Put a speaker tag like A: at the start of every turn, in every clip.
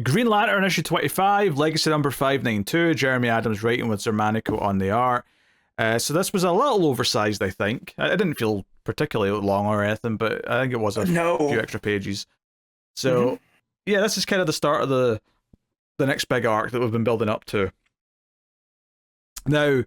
A: Green Lantern issue 25, Legacy number 592, Jeremy Adams writing with Xermánico on the art. So this was a little oversized, I think. It didn't feel particularly long or anything, but I think it was a few extra pages. So, yeah, this is kind of the start of the next big arc that we've been building up to. Now,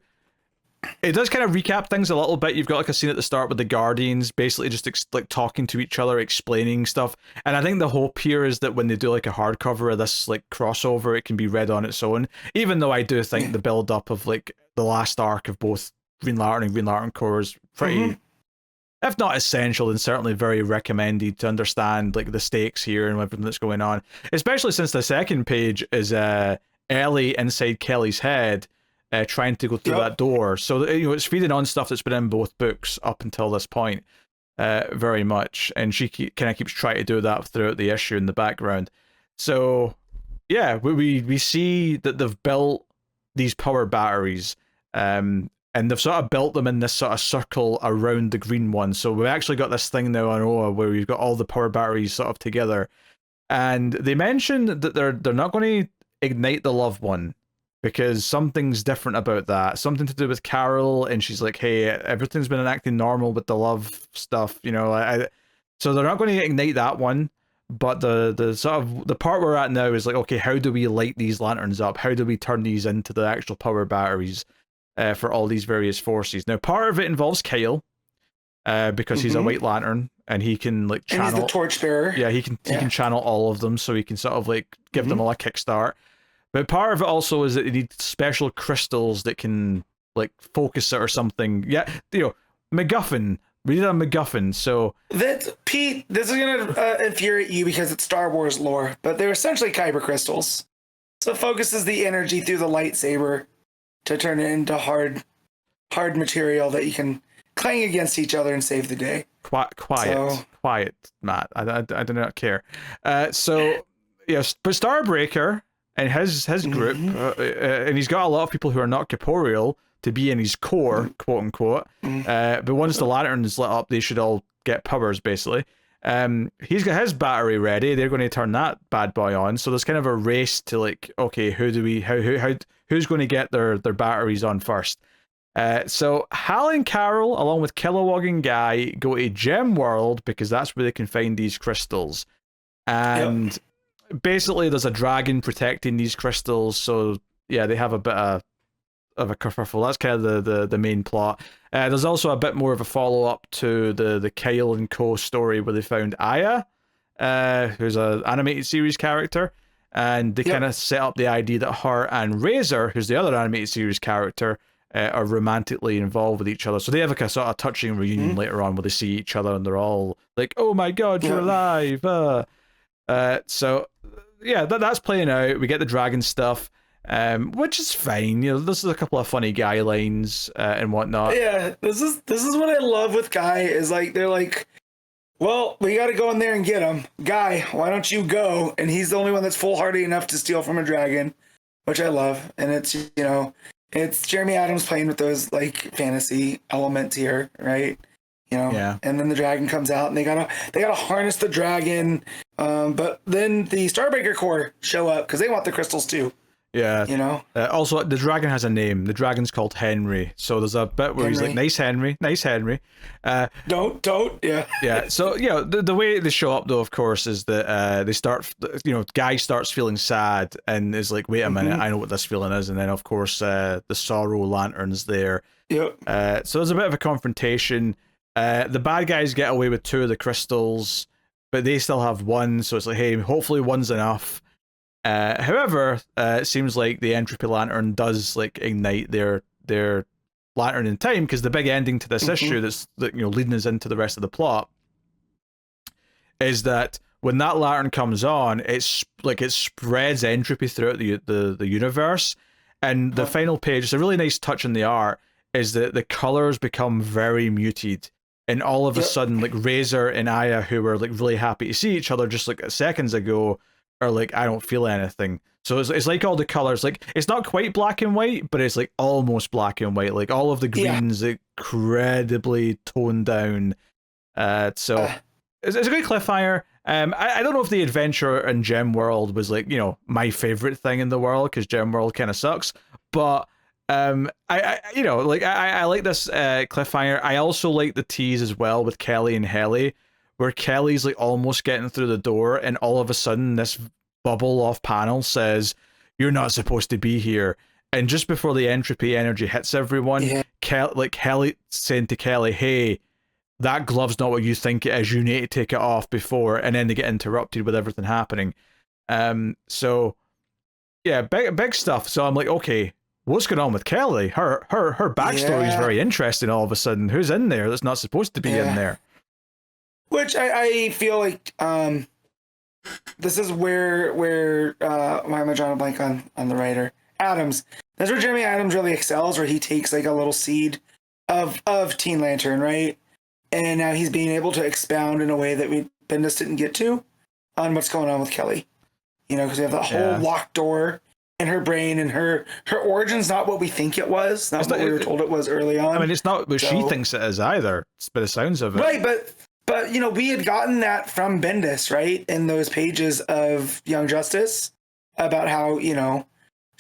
A: it does kind of recap things a little bit. You've got like a scene at the start with the Guardians basically just like talking to each other, explaining stuff. And I think the hope here is that when they do like a hardcover of this like crossover, it can be read on its own. Even though I do think the build up of like the last arc of both Green Lantern and Green Lantern Corps is pretty, if not essential, then certainly very recommended to understand like the stakes here and everything that's going on. Especially since the second page is Ellie inside Kelly's head. Trying to go through that door, so it's feeding on stuff that's been in both books up until this point, very much, and she kind of keeps trying to do that throughout the issue in the background. So, yeah, we see that they've built these power batteries, and they've sort of built them in this sort of circle around the green one. So we've actually got this thing now on Oa where we've got all the power batteries sort of together, and they mentioned that they're not going to ignite the loved one. Because something's different about that. Something to do with Carol, and she's like, hey, everything's been acting normal with the love stuff, you know. So they're not going to ignite that one, but the sort of the part we're at now is like, okay, how do we light these lanterns up? How do we turn these into the actual power batteries for all these various forces? Now, part of it involves Kyle, because he's a White Lantern, and he can like channel. And
B: he's the torchbearer.
A: Yeah, he can channel all of them, so he can sort of like give them all a kickstart. But part of it also is that you need special crystals that can like focus it or something. Yeah, you know, MacGuffin. We need a MacGuffin. So
B: Pete, this is gonna infuriate you because it's Star Wars lore, but they're essentially kyber crystals. So it focuses the energy through the lightsaber to turn it into hard material that you can clang against each other and save the day.
A: Quiet, Matt. I do not care. So yes, but Starbreaker. And his group, and he's got a lot of people who are not corporeal to be in his core, quote unquote. But once the lantern is lit up, they should all get powers, basically. He's got his battery ready. They're going to turn that bad boy on. So there's kind of a race to like, okay, who's going to get their batteries on first? So Hal and Carol, along with Kilowog and Guy, go to Gemworld because that's where they can find these crystals. And basically, there's a dragon protecting these crystals, so yeah, they have a bit of a kerfuffle. That's kind of the main plot. There's also a bit more of a follow-up to the Kyle and Co. story where they found Aya, who's an animated series character, and they kind of set up the idea that her and Razor, who's the other animated series character, are romantically involved with each other. So they have like a sort of touching reunion later on where they see each other and they're all like, oh my god, you're alive! So yeah, that's playing out. We get the dragon stuff, which is fine. You know, this is a couple of funny Guy lines and whatnot.
B: Yeah, this is what I love with Guy is like they're like, well, we got to go in there and get him. Guy, why don't you go? And he's the only one that's foolhardy enough to steal from a dragon, which I love. And it's, you know, it's Jeremy Adams playing with those like fantasy elements here, right? You know, and then the dragon comes out, and they gotta harness the dragon. But then the Starbreaker Corps show up because they want the crystals too.
A: Yeah,
B: you know.
A: Also, the dragon has a name. The dragon's called Henry. So there's a bit where he's like, "Nice Henry, nice Henry."
B: Don't.
A: Yeah. So the way they show up though, of course, is that they start. You know, Guy starts feeling sad and is like, "Wait a minute, I know what this feeling is." And then of course, the Sorrow Lantern's there.
B: Yep.
A: So there's a bit of a confrontation. The bad guys get away with 2 of the crystals, but they still have 1, so it's like, hey, hopefully 1's enough. However, it seems like the Entropy Lantern does like ignite their lantern in time, because the big ending to this issue that's leading us into the rest of the plot is that when that lantern comes on, it spreads entropy throughout the universe, and the final page, it's a really nice touch in the art, is that the colors become very muted. And all of a sudden, like Razor and Aya, who were like really happy to see each other just like seconds ago, are like, I don't feel anything. So it's like all the colors, like it's not quite black and white, but it's like almost black and white. Like all of the greens, incredibly toned down. So it's a great cliffhanger. I don't know if the adventure in Gemworld was like, you know, my favorite thing in the world, because Gemworld kind of sucks. But I you know, like I like this cliffhanger. I also like the tease as well with Kelly and Helly, where Kelly's like almost getting through the door, and all of a sudden this bubble off panel says, "You're not supposed to be here." And just before the entropy energy hits everyone, Helly saying to Kelly, "Hey, that glove's not what you think it is. You need to take it off before," and then they get interrupted with everything happening. So yeah, big stuff. So I'm like, okay, what's going on with Kelly? Her backstory is very interesting. All of a sudden, who's in there that's not supposed to be in there?
B: Which I feel like this is where why am I drawing a blank on the writer? Adams. That's where Jeremy Adams really excels, where he takes like a little seed of Teen Lantern, right? And now he's being able to expound in a way that Bendis didn't get to on what's going on with Kelly. You know, because we have the whole locked door in her brain, and her origin's not what we think it was, not what we were told it was early on.
A: I mean, it's not what she thinks it is either, but the sounds of it.
B: Right, but you know, we had gotten that from Bendis, right, in those pages of Young Justice, about how, you know,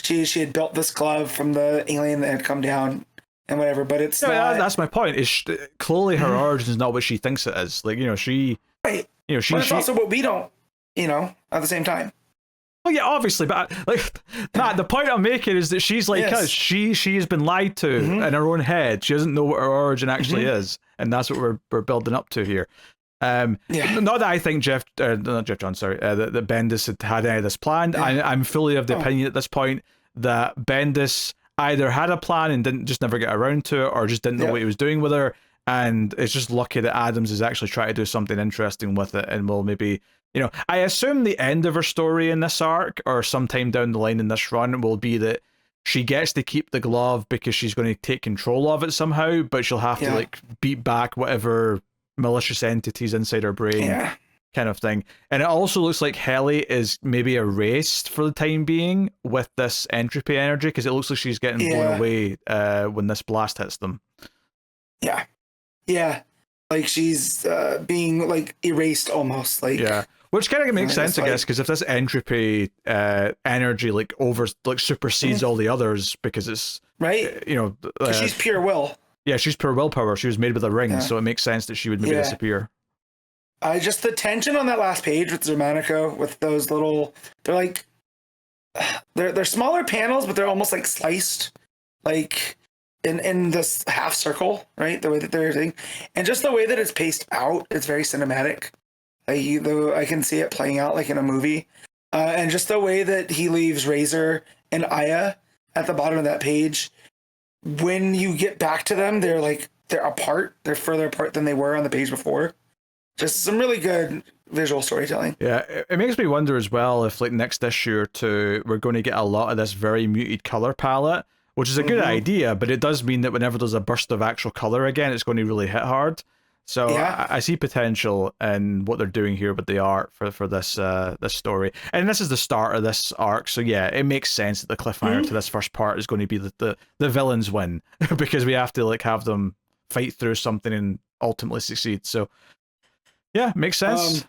B: she had built this glove from the alien that had come down and whatever, but it's not...
A: That's my point. Is clearly her origin is not what she thinks it is. Like, you know, she...
B: Right.
A: You know,
B: but it's also what we don't, you know, at the same time.
A: Well, yeah, obviously, but like, Matt, the point I'm making is that she's like us. She's been lied to in her own head. She doesn't know what her origin actually is, and that's what we're building up to here. Not that I think not Jeff Johns, sorry, that Bendis had any of this planned. I'm fully of the opinion at this point that Bendis either had a plan and didn't just never get around to it, or just didn't know what he was doing with her. And it's just lucky that Adams is actually trying to do something interesting with it, and will maybe, you know, I assume the end of her story in this arc, or sometime down the line in this run, will be that she gets to keep the glove because she's going to take control of it somehow, but she'll have to like beat back whatever malicious entities inside her brain, kind of thing. And it also looks like Helly is maybe erased for the time being with this entropy energy, because it looks like she's getting blown away when this blast hits them. Yeah, like she's being like erased almost, like which kind of makes sense, I guess, because if this entropy energy like supersedes all the others, because it's you know,
B: she's pure will.
A: Yeah, she's pure willpower. She was made with a ring, so it makes sense that she would maybe disappear.
B: Just the tension on that last page with XERMÁNICO, with those little, they're like, they're smaller panels, but they're almost like sliced, like in this half circle, right? The way that they're doing, and just the way that it's paced out, it's very cinematic. I can see it playing out like in a movie, and just the way that he leaves Razor and Aya at the bottom of that page. When you get back to them, they're apart. They're further apart than they were on the page before. Just some really good visual storytelling. Yeah,
A: it makes me wonder as well if like next issue or two, we're going to get a lot of this very muted color palette, which is a good idea, but it does mean that whenever there's a burst of actual color again, it's going to really hit hard. So I see potential in what they're doing here with the art for this this story, and this is the start of this arc. So yeah, it makes sense that the cliffhanger to this first part is going to be the villains win, because we have to like have them fight through something and ultimately succeed. So yeah, makes sense.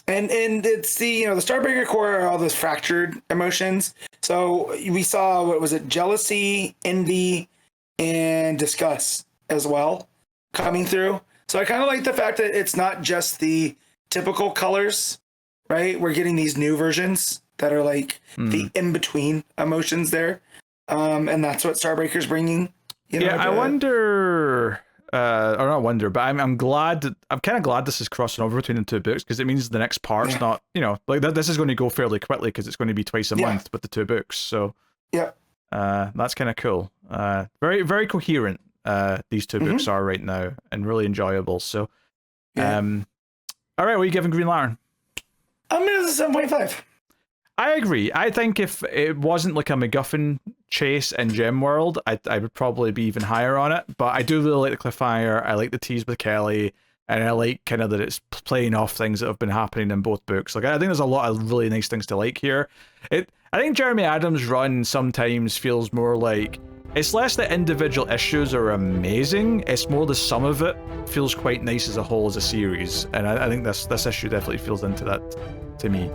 B: And it's the, you know, the Starbreaker core are all those fractured emotions. So we saw, what was it, jealousy, envy, and disgust as well coming through. So I kind of like the fact that it's not just the typical colors, right? We're getting these new versions that are like the in-between emotions there. And that's what Starbreaker's bringing. You know,
A: I wonder... or not wonder, but I'm kind of glad this is crossing over between the two books, because it means the next part's not, you know, like this is going to go fairly quickly because it's going to be twice a month with the two books. So that's kind of cool. Very, very coherent. These two books are right now, and really enjoyable. So, all right, what are you giving Green Lantern?
B: I'm gonna 7.5.
A: I agree. I think if it wasn't like a MacGuffin chase in Gemworld, I would probably be even higher on it. But I do really like the cliffhanger. I like the tease with Kelly, and I like kind of that it's playing off things that have been happening in both books. Like I think there's a lot of really nice things to like here. I think Jeremy Adams' run sometimes feels more like It's less that individual issues are amazing, it's more the sum of it feels quite nice as a whole as a series, and I think this issue definitely feels into that to me.